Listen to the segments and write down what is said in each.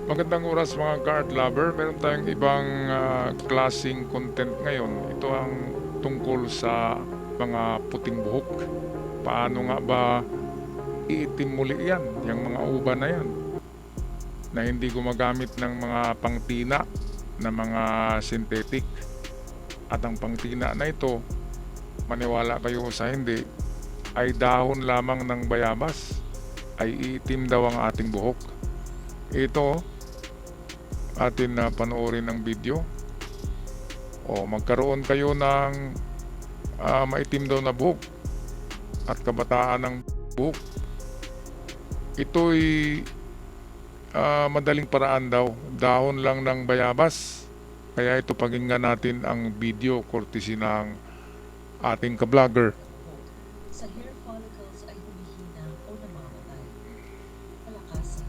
Magandang oras mga ka-art lover. Meron tayong ibang klaseng content ngayon. Ito ang tungkol sa mga puting buhok. Paano nga ba iitim muli yan, yung mga uban na yan, na hindi gumagamit ng mga pangtina na mga synthetic. At ang pangtina na ito, maniwala kayo sa hindi, ay dahon lamang ng bayabas, ay iitim daw ang ating buhok. Ito, atin na panoorin ang video o magkaroon kayo ng maitim daw na buhok at kabataan ng buhok. Ito'y madaling paraan daw, dahon lang ng bayabas. Kaya ito, pakinggan natin ang video courtesy ng ating ka-vlogger. Sa hair follicles ay humihina o namamatay. Palakas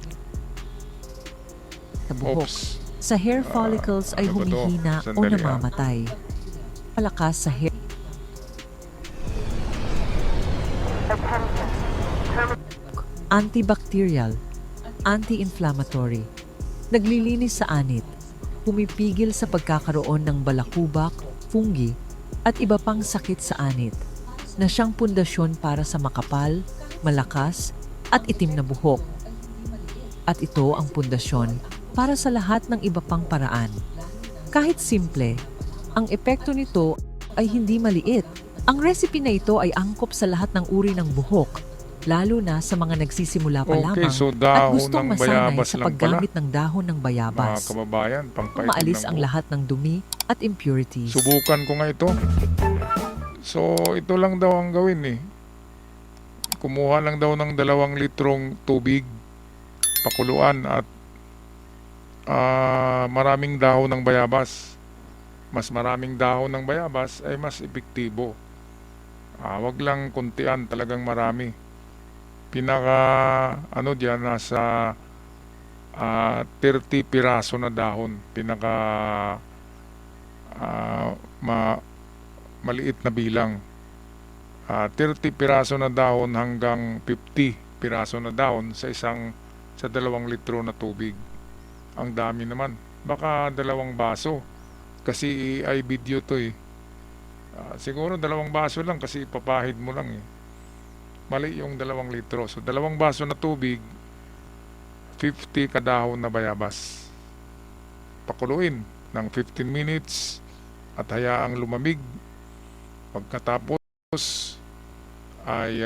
sa buhok. Oops. Sa hair follicles ay ano ba to? humihina o Sandali, namamatay. Palakas sa hair. Antibacterial, anti-inflammatory, naglilinis sa anit, pumipigil sa pagkakaroon ng balakubak, fungi, at iba pang sakit sa anit, na siyang pundasyon para sa makapal, malakas, at itim na buhok. At ito ang pundasyon para sa lahat ng iba pang paraan. Kahit simple, ang epekto nito ay hindi maliit. Ang recipe na ito ay angkop sa lahat ng uri ng buhok, lalo na sa mga nagsisimula pa Okay, lamang so at dahon gustong ng masanay bayabas sa lang pala, paggamit ng dahon ng mga bayabas. kababayan, pangpaitim Maalis ng ang buhok. lahat ng dumi at impurities. Subukan ko nga ito. So, ito lang daw ang gawin eh. Kumuha lang daw ng 2 litrong tubig, pakuluan at maraming dahon ng bayabas. Mas maraming dahon ng bayabas ay mas epektibo. Wag lang kuntian, talagang marami. Pinaka ano diyan, nasa 30 piraso na dahon. Pinaka maliit na bilang. 30 piraso na dahon hanggang 50 piraso na dahon sa 2 litro na tubig. Ang dami naman. Baka 2 baso. Kasi ay video to eh. Siguro 2 baso lang kasi ipapahid mo lang eh. Mali yung 2 litro. So 2 baso na tubig, 50 kadahon na bayabas. Pakuluin ng 15 minutes at hayaang lumamig. Pagkatapos ay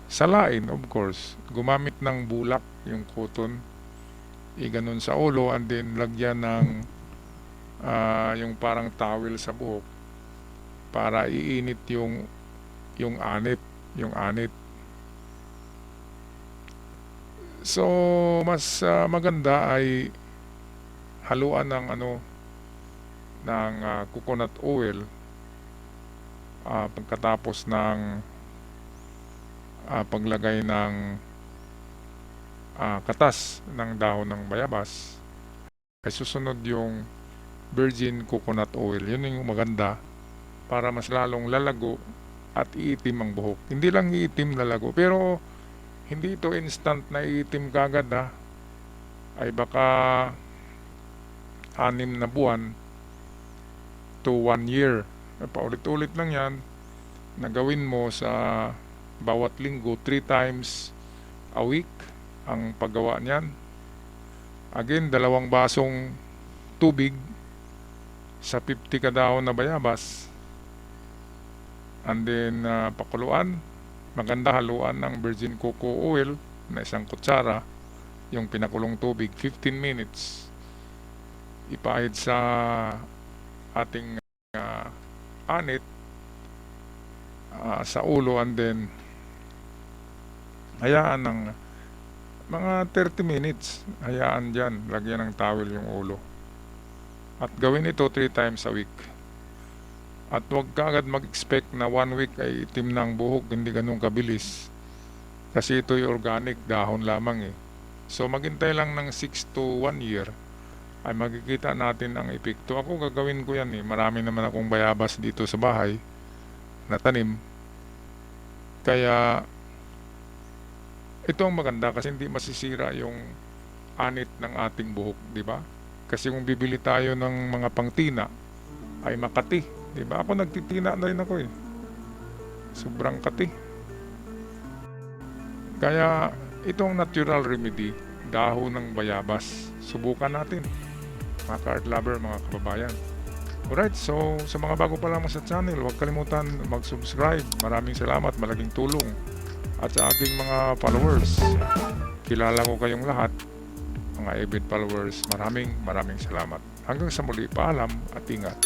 salain, of course. Gumamit ng bulak, yung cotton, iganon sa ulo, and then lagyan ng yung parang towel sa buhok para iinit yung anit. So mas maganda ay haluan ng coconut oil pagkatapos ng paglagay ng katas ng dahon ng bayabas, ay susunod yung virgin coconut oil. Yun yung maganda para mas lalong lalago at iitim ang buhok. Hindi lang iitim, lalago. Pero hindi ito instant na iitim kagad ay baka 6 na buwan to 1 year. Paulit-ulit lang yan na gawin mo sa bawat linggo, 3 times a week ang paggawa niyan. Again, 2 basong tubig sa 50 kadahon na bayabas, and then pakuluan. Maganda haluan ng virgin cocoa oil na 1 kutsara, yung pinakulong tubig, 15 minutes. Ipahid sa ating anit sa ulo, and then hayaan ng mga 30 minutes. Hayaan dyan, lagyan ng towel yung ulo. At gawin ito 3 times a week. At huwag ka agad mag-expect na 1 week ay itim ng buhok, hindi ganun kabilis. Kasi ito'y organic, dahon lamang eh. So maghintay lang ng 6 to 1 year ay makikita natin ang epekto. Ako gagawin ko yan eh. Marami naman akong bayabas dito sa bahay na tanim. Kaya ito ang maganda kasi hindi masisira yung anit ng ating buhok, di ba? Kasi kung bibili tayo ng mga pangtina, ay makati, di ba? Ako nagtitina na rin ako eh. Sobrang kati. Kaya itong natural remedy, dahon ng bayabas, subukan natin, mga card lover, mga kababayan. Alright, so sa mga bago pa lamang sa channel, huwag kalimutan mag-subscribe. Maraming salamat, malaking tulong. At sa aking mga followers, kilala ko kayong lahat, mga avid followers, maraming salamat. Hanggang sa muli, paalam at ingat.